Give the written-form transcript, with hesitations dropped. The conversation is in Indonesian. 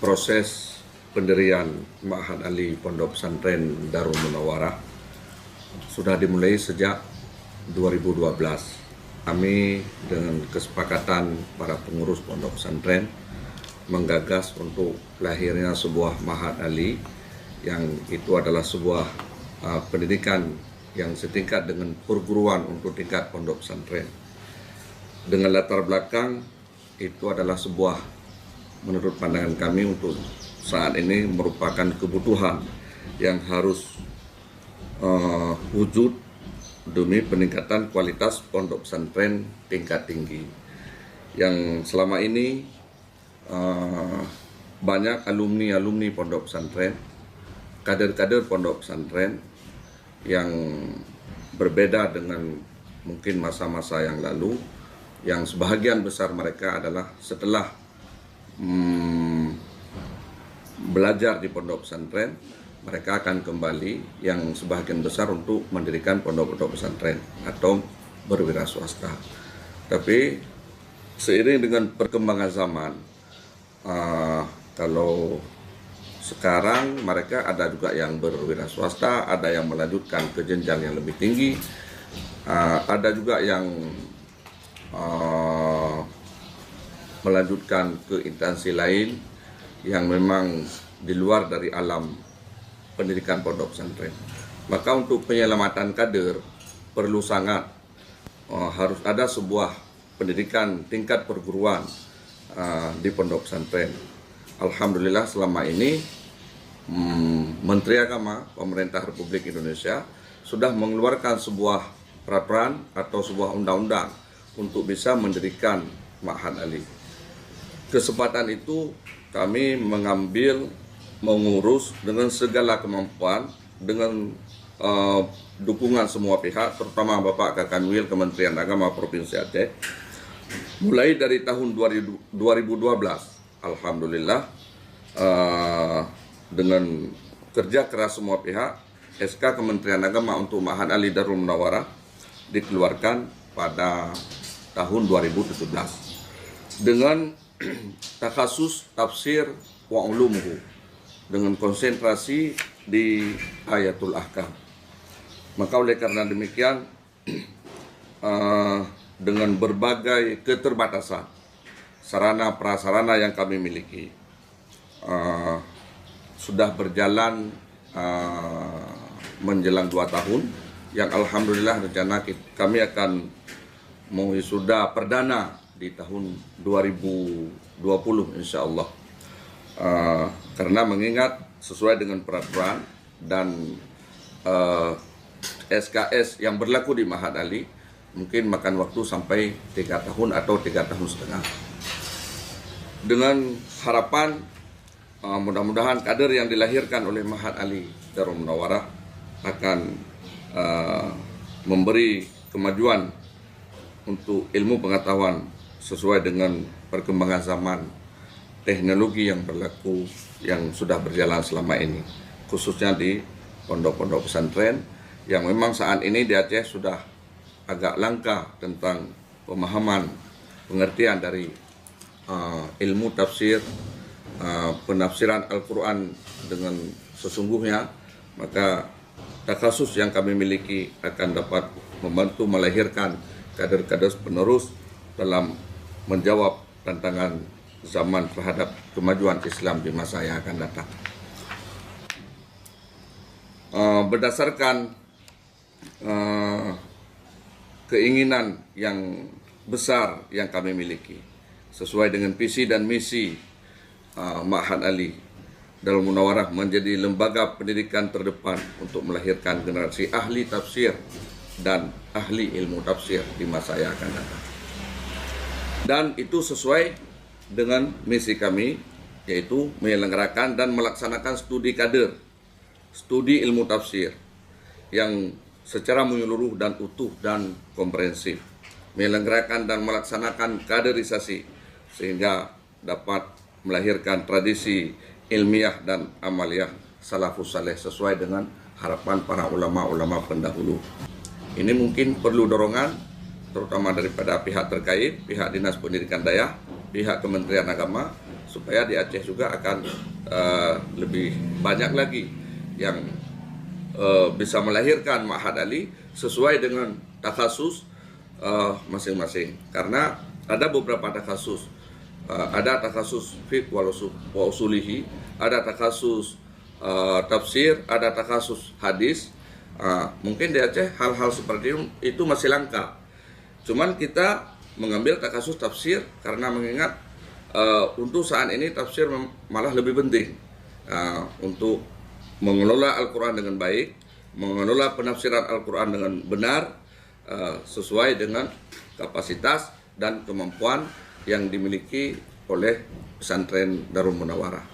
proses pendirian Ma'had Ali Pondok Pesantren Darul Munawarah sudah dimulai sejak 2012. Kami dengan kesepakatan para pengurus pondok pesantren menggagas untuk lahirnya sebuah Ma'had Ali yang itu adalah sebuah pendidikan yang setingkat dengan perguruan untuk tingkat pondok pesantren. Dengan latar belakang itu adalah sebuah, menurut pandangan kami untuk saat ini merupakan kebutuhan yang harus wujud demi peningkatan kualitas pondok pesantren tingkat tinggi. Yang selama ini banyak alumni pondok pesantren, kader-kader pondok pesantren yang berbeda dengan mungkin masa-masa yang lalu, yang sebahagian besar mereka adalah setelah belajar di pondok pesantren, mereka akan kembali yang sebahagian besar untuk mendirikan pondok-pondok pesantren atau berwira swasta. Tapi seiring dengan perkembangan zaman, kalau sekarang mereka ada juga yang berwira swasta, ada yang melanjutkan ke jenjang yang lebih tinggi, ada juga yang melanjutkan ke instansi lain yang memang di luar dari alam pendidikan pondok pesantren. Maka untuk penyelamatan kader perlu sangat harus ada sebuah pendidikan tingkat perguruan di pondok pesantren. Alhamdulillah selama ini Menteri Agama Pemerintah Republik Indonesia sudah mengeluarkan sebuah peraturan atau sebuah undang-undang untuk bisa mendirikan Ma'had Ali. Kesempatan itu kami mengurus dengan segala kemampuan, dengan dukungan semua pihak, terutama Bapak Kakanwil Kementerian Agama Provinsi Aceh. Mulai dari tahun 2012, alhamdulillah, dengan kerja keras semua pihak, SK Kementerian Agama untuk Ma'had Ali Darul Munawarah dikeluarkan pada tahun 2017 dengan takhasus tafsir wa ulumuhu, dengan konsentrasi di ayatul ahkam. Maka oleh karena demikian, dengan berbagai keterbatasan sarana prasarana yang kami miliki, sudah berjalan menjelang 2 tahun, yang alhamdulillah rencana kami akan mewisuda perdana di tahun 2020 insya Allah. Karena mengingat sesuai dengan peraturan dan SKS yang berlaku di Ma'had Ali, mungkin makan waktu sampai 3 tahun atau 3,5 tahun. Dengan harapan mudah-mudahan kader yang dilahirkan oleh Ma'had Ali Darul Munawarah akan memberi kemajuan untuk ilmu pengetahuan sesuai dengan perkembangan zaman, teknologi yang berlaku yang sudah berjalan selama ini, khususnya di pondok-pondok pesantren yang memang saat ini di Aceh sudah agak langka tentang pemahaman, pengertian dari ilmu tafsir, penafsiran Al-Quran dengan sesungguhnya. Maka takhasus yang kami miliki akan dapat membantu melahirkan kader-kader penerus dalam menjawab tantangan zaman terhadap kemajuan Islam di masa yang akan datang. Berdasarkan keinginan yang besar yang kami miliki, sesuai dengan visi dan misi Ma'had Ali Darul Munawarah menjadi lembaga pendidikan terdepan untuk melahirkan generasi ahli tafsir dan ahli ilmu tafsir di masa yang akan datang. Dan itu sesuai dengan misi kami, yaitu menyelenggarakan dan melaksanakan studi kader, studi ilmu tafsir yang secara menyeluruh dan utuh dan komprehensif, menyelenggarakan dan melaksanakan kaderisasi sehingga dapat melahirkan tradisi ilmiah dan amaliyah salafus saleh sesuai dengan harapan para ulama-ulama pendahulu. Ini mungkin perlu dorongan terutama daripada pihak terkait, pihak Dinas Pendidikan Daerah, pihak Kementerian Agama, supaya di Aceh juga akan lebih banyak lagi yang bisa melahirkan Ma'had Ali sesuai dengan takhasus masing-masing. Karena ada beberapa takhasus, ada takhasus fiqh wa usulihi, ada takhasus tafsir, ada takhasus hadis. Mungkin di Aceh hal-hal seperti itu masih langka. Cuman kita mengambil takhasus tafsir karena mengingat untuk saat ini tafsir malah lebih penting untuk mengelola Al-Quran dengan baik, mengelola penafsiran Al-Quran dengan benar, sesuai dengan kapasitas dan kemampuan yang dimiliki oleh pesantren Darul Munawarah.